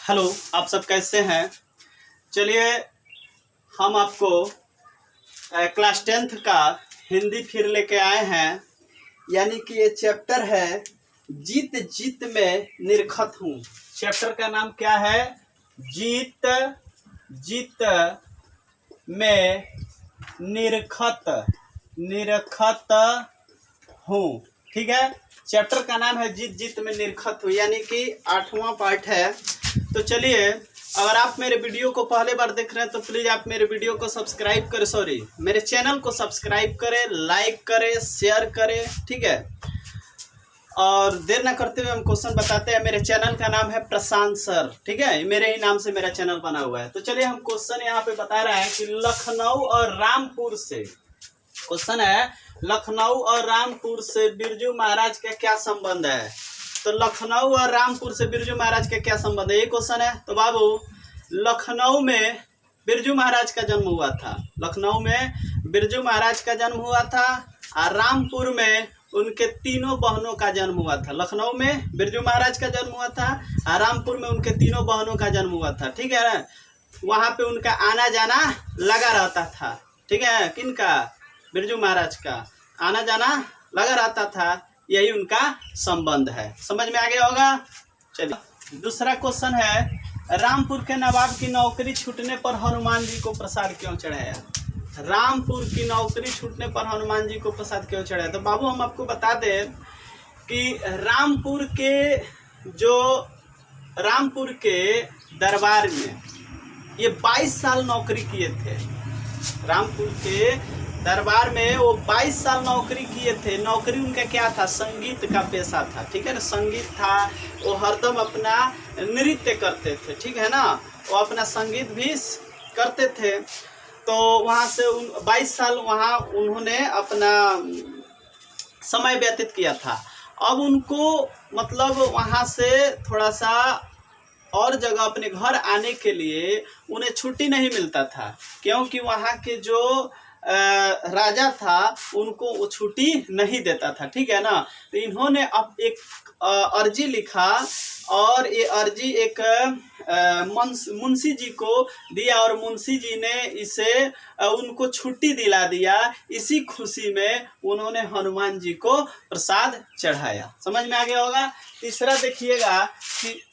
Hello, आप सब कैसे हैं। चलिए हम आपको क्लास 10th का हिंदी फिर लेके आए हैं। यानी कि ये चैप्टर है जीत जीत में निरखत हूँ। चैप्टर का नाम क्या है? जीत जीत में निरखत निरखत हूँ। ठीक है, चैप्टर का नाम है जीत जीत में निरखत हूँ, यानी कि 8वां पार्ट है। तो चलिए, अगर आप मेरे वीडियो को पहले बार देख रहे हैं तो प्लीज़ आप मेरे वीडियो को सब्सक्राइब करें, मेरे चैनल को सब्सक्राइब करें, लाइक करें, शेयर करें। ठीक है, और देर ना करते हुए हम क्वेश्चन बताते हैं। मेरे चैनल का नाम है प्रशांत सर। ठीक है, मेरे ही नाम से मेरा चैनल बना हुआ है। तो चलिए, हम क्वेश्चन यहाँ पे बता रहे हैं कि लखनऊ और रामपुर से, क्वेश्चन है लखनऊ और रामपुर से बिरजू महाराज का क्या संबंध है। तो लखनऊ और रामपुर से बिरजू महाराज का क्या संबंध है, ये क्वेश्चन है। तो बाबू, लखनऊ में बिरजू महाराज का जन्म हुआ था, लखनऊ में बिरजू महाराज का जन्म हुआ था, और रामपुर में उनके तीनों बहनों का जन्म हुआ था। लखनऊ में बिरजू महाराज का जन्म हुआ था और रामपुर में उनके तीनों बहनों का जन्म हुआ था। ठीक है, वहाँ पे उनका आना जाना लगा रहता था। ठीक है, किनका? बिरजू महाराज का आना जाना लगा रहता था, यही उनका संबंध है। समझ में आ गया होगा। चलिए, दूसरा क्वेश्चन है, रामपुर के नवाब की नौकरी छूटने पर हनुमान जी को प्रसाद क्यों चढ़ाया? रामपुर की नौकरी छूटने पर हनुमान जी को प्रसाद क्यों चढ़ाया? तो बाबू, हम आपको बता दें कि रामपुर के दरबार में ये 22 साल नौकरी किए थे। रामपुर के दरबार में वो 22 साल नौकरी किए थे। नौकरी उनका क्या था? संगीत का पेशा था। ठीक है ना, संगीत था। वो हरदम अपना नृत्य करते थे। ठीक है ना, वो अपना संगीत भी करते थे। तो वहाँ से 22 साल वहाँ उन्होंने अपना समय व्यतीत किया था। अब उनको मतलब वहाँ से थोड़ा सा और जगह अपने घर आने के लिए उन्हें छुट्टी नहीं मिलता था, क्योंकि वहाँ के जो राजा था उनको वो छुट्टी नहीं देता था। ठीक है ना, तो इन्होंने अब एक अर्जी लिखा, और ये अर्जी एक मुंशी जी को दिया, और मुंशी जी ने इसे उनको छुट्टी दिला दिया। इसी खुशी में उन्होंने हनुमान जी को प्रसाद चढ़ाया। समझ में आ गया होगा। तीसरा देखिएगा,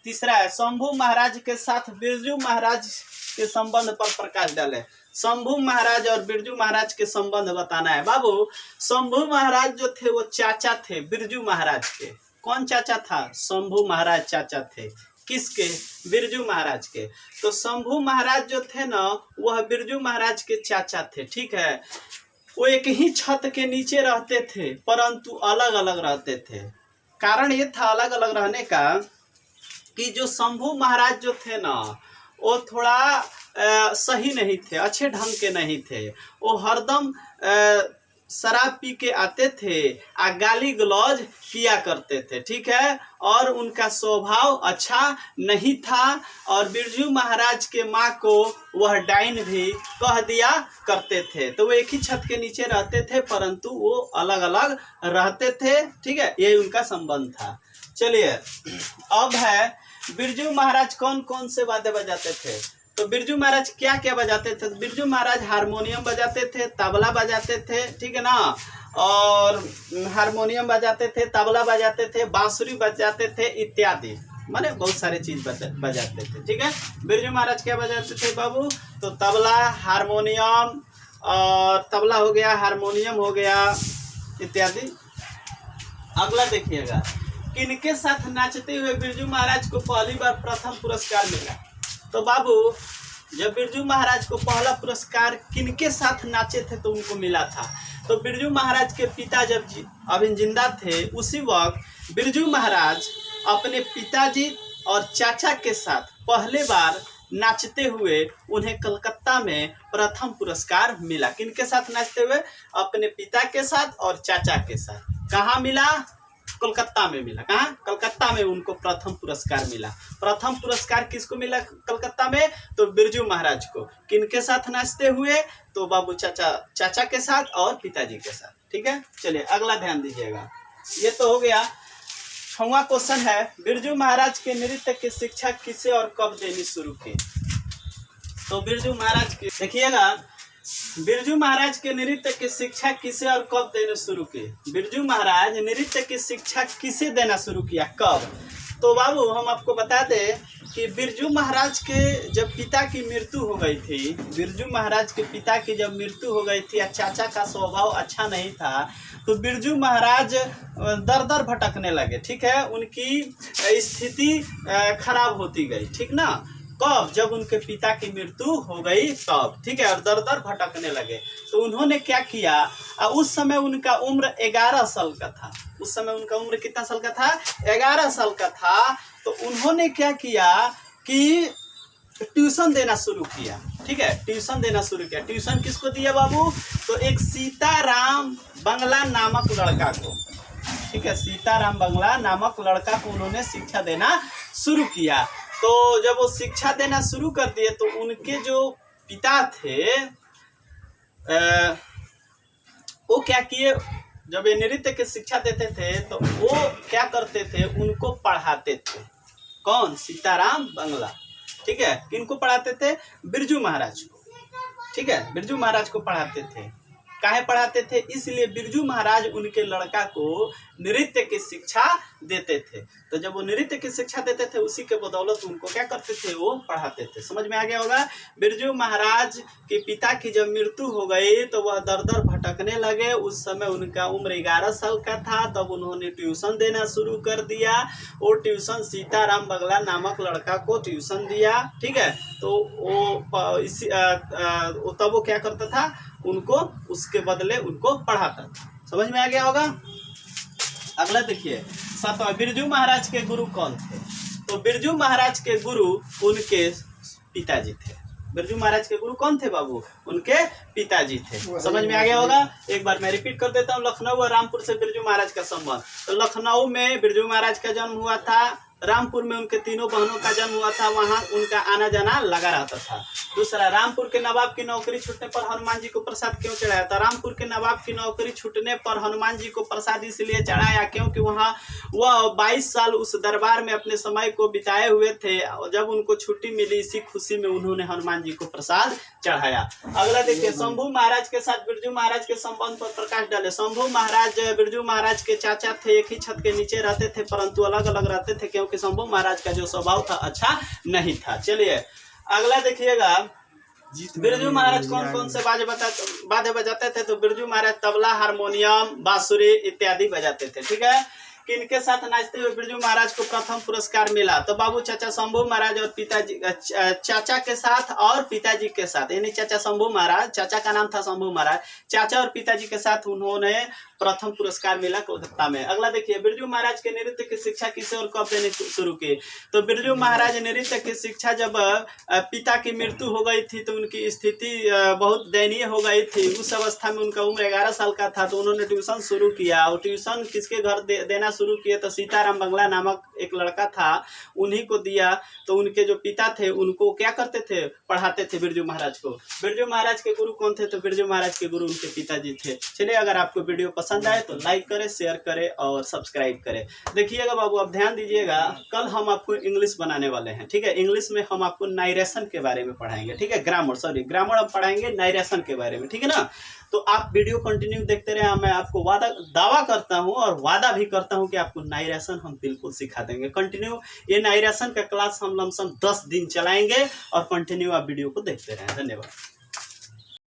तीसरा है शंभू महाराज के साथ बिरजू महाराज के संबंध पर प्रकाश डाले। शंभू महाराज और बिरजू महाराज के संबंध बताना है। बाबू, शंभू महाराज जो थे वो चाचा थे बिरजू महाराज के। कौन चाचा था? शंभू महाराज चाचा थे। किसके? बिरजू महाराज के। तो शंभू महाराज जो थे ना, वह बिरजू महाराज के चाचा थे। ठीक है, वो एक ही छत के नीचे रहते थे, परंतु अलग अलग रहते थे। कारण ये था अलग अलग रहने का कि जो शंभू महाराज जो थे ना, वो थोड़ा सही नहीं थे, अच्छे ढंग के नहीं थे। वो हरदम शराब पी के आते थे और गाली गलौज किया करते थे। ठीक है, और उनका स्वभाव अच्छा नहीं था, और बिरजू महाराज के माँ को वह डाइन भी कह दिया करते थे। तो वो एक ही छत के नीचे रहते थे, परंतु वो अलग अलग रहते थे। ठीक है, यही उनका संबंध था। चलिए, अब है बिरजू महाराज कौन कौन से वाद्य बजाते थे। तो बिरजू महाराज क्या क्या बजाते थे? बिरजू महाराज हारमोनियम बजाते थे, तबला बजाते थे। ठीक है ना, और हारमोनियम बजाते थे, तबला बजाते थे, बांसुरी बजाते थे, इत्यादि, माने बहुत सारे चीज बजाते थे। ठीक है, बिरजू महाराज क्या बजाते थे बाबू? तो तबला, हारमोनियम, और तबला हो गया, हारमोनियम हो गया, इत्यादि। अगला देखिएगा, किनके साथ नाचते हुए बिरजू महाराज को पहली बार प्रथम पुरस्कार मिला? तो बाबू, जब बिरजू महाराज को पहला पुरस्कार किनके साथ नाचे थे तो उनको मिला था? तो बिरजू महाराज के पिता जब अभी जिंदा थे, उसी वक्त बिरजू महाराज अपने पिताजी और चाचा के साथ पहले बार नाचते हुए उन्हें कलकत्ता में प्रथम पुरस्कार मिला। किनके साथ नाचते हुए? अपने पिता के साथ और चाचा के साथ। कहाँ मिला? कोलकाता में मिला। कहाँ? कलकत्ता में उनको प्रथम पुरस्कार मिला। प्रथम पुरस्कार किसको मिला कलकत्ता में? तो बिरजू महाराज को। किनके साथ नाचते हुए? तो बाबू चाचा के साथ और पिताजी के साथ। ठीक है, चलिए अगला ध्यान दीजिएगा। ये तो हो गया 6वां क्वेश्चन है, बिरजू महाराज के नृत्य की शिक्षा किसे और कब देनी शुरू की? तो बिरजू महाराज की देखिएगा, बिरजू महाराज के नृत्य की शिक्षा किसे और कब देना शुरू की? बिरजू महाराज नृत्य की शिक्षा किसे देना शुरू किया, कब? तो बाबू हम आपको बता दें कि बिरजू महाराज के जब पिता की मृत्यु हो गई थी, बिरजू महाराज के पिता की जब मृत्यु हो गई थी और चाचा का स्वभाव अच्छा नहीं था, तो बिरजू महाराज दर दर भटकने लगे। ठीक है, उनकी स्थिति खराब होती गई। ठीक ना, कब? जब उनके पिता की मृत्यु हो गई तब। ठीक है, और दर दर भटकने लगे। तो उन्होंने क्या किया, उस समय उनका उम्र 11 साल का था। उस समय उनका उम्र कितना साल का था? 11 साल का था। तो उन्होंने क्या किया कि ट्यूशन देना शुरू किया। ठीक है, ट्यूशन देना शुरू किया। ट्यूशन किसको दिया बाबू? तो एक सीताराम बंगला नामक लड़का को। ठीक है, सीताराम बंगला नामक लड़का को उन्होंने शिक्षा देना शुरू किया। तो जब वो शिक्षा देना शुरू कर दिए तो उनके जो पिता थे वो क्या किए, जब ये नृत्य की शिक्षा देते थे तो वो क्या करते थे, उनको पढ़ाते थे। कौन? सीताराम बंगला। ठीक है, किनको पढ़ाते थे? बिरजू महाराज को। ठीक है, बिरजू महाराज को पढ़ाते थे। काहे पढ़ाते थे? इसलिए बिरजू महाराज उनके लड़का को नृत्य की शिक्षा देते थे। तो जब वो नृत्य की शिक्षा देते थे, उसी के बदौलत उनको क्या करते थे, वो पढ़ाते थे। समझ में आ गया होगा। बिरजू महाराज के पिता की जब मृत्यु हो गई तो वह दर दर भटकने लगे। उस समय उनका उम्र 11 साल का था। तब उन्होंने ट्यूशन देना शुरू कर दिया। वो ट्यूशन सीताराम बंगला नामक लड़का को ट्यूशन दिया। ठीक है, तो वो तब वो क्या करता था, उनको उसके बदले उनको पढ़ाता था। समझ में आ गया होगा। अगला देखिए, 7वां, बिरजू महाराज के गुरु कौन थे? तो बिरजू महाराज के गुरु उनके पिताजी थे। बिरजू महाराज के गुरु कौन थे बाबू? उनके पिताजी थे। समझ में आ गया होगा। एक बार मैं रिपीट कर देता हूँ। लखनऊ और रामपुर से बिरजू महाराज का संबंध। तो लखनऊ में बिरजू महाराज का जन्म हुआ था। रामपुर में उनके तीनों बहनों का जन्म हुआ था। वहां उनका आना जाना लगा रहता था। दूसरा, रामपुर के नवाब की नौकरी छूटने पर हनुमान जी को प्रसाद क्यों चढ़ाया था? रामपुर के नवाब की नौकरी छूटने पर हनुमान जी को प्रसाद इसलिए चढ़ाया क्योंकि वहां वह 22 साल उस दरबार में अपने समय को बिताए हुए थे। जब उनको छुट्टी मिली, इसी खुशी में उन्होंने हनुमान जी को प्रसाद चढ़ाया। अगला देखिए, शंभू महाराज के साथ बिरजू महाराज के संबंध पर प्रकाश डाले। शंभू महाराज बिरजू महाराज के चाचा थे। एक ही छत के नीचे रहते थे परंतु अलग अलग रहते थे क्योंकि शंभू महाराज का जो स्वभाव था अच्छा नहीं था। चलिए अगला देखिएगा, बिरजू महाराज कौन कौन से बाजे बजाते थे? तो बिरजू महाराज तबला, हारमोनियम, बांसुरी इत्यादि बजाते थे। ठीक है, किनके साथ नाचते हुए बिरजू महाराज को प्रथम पुरस्कार मिला? तो बाबू चाचा शंभू महाराज और पिताजी, चाचा के साथ और पिताजी के साथ, यानी चाचा शंभू महाराज, चाचा का नाम था शंभू महाराज, चाचा और पिताजी के साथ उन्होंने प्रथम पुरस्कार मिला कोलकाता में। अगला देखिए, बिरजू महाराज के नृत्य की शिक्षा किसे और कब देने शुरू की? तो बिरजू महाराज नृत्य की शिक्षा जब पिता की मृत्यु हो गई थी तो उनकी स्थिति बहुत दयनीय हो गई थी। उस अवस्था में उनका उम्र 11 साल का था। तो उन्होंने ट्यूशन शुरू किया। और ट्यूशन किसके घर देना शुरू किए? तो सीताराम बंगला नामक एक लड़का था, उन्हीं को दिया। तो उनके जो पिता थे उनको क्या करते थे? पढ़ाते थे बिरजू महाराज को। बिरजू महाराज के गुरु कौन थे? तो बिरजू महाराज के गुरु उनके पिताजी थे। चलिए, अगर आपको वीडियो पसंद आए तो लाइक करें, शेयर करें और सब्सक्राइब करें। देखिएगा बाबू, अब ध्यान दीजिएगा, कल हम आपको इंग्लिश बनाने वाले हैं। ठीक है, इंग्लिश में हम आपको नाइरेशन के बारे में पढ़ाएंगे। ठीक है, ग्रामर अब पढ़ाएंगे नाइरेशन के बारे में। ठीक है ना, तो आप वीडियो कंटिन्यू देखते रहे। मैं आपको दावा करता हूं और वादा भी करता हूं कि आपको नाइरेशन हम बिल्कुल सिखा देंगे कंटिन्यू। ये नाइरेशन का क्लास हम लमसम 10 दिन चलाएंगे और कंटिन्यू आप वीडियो को देखते रहें। धन्यवाद।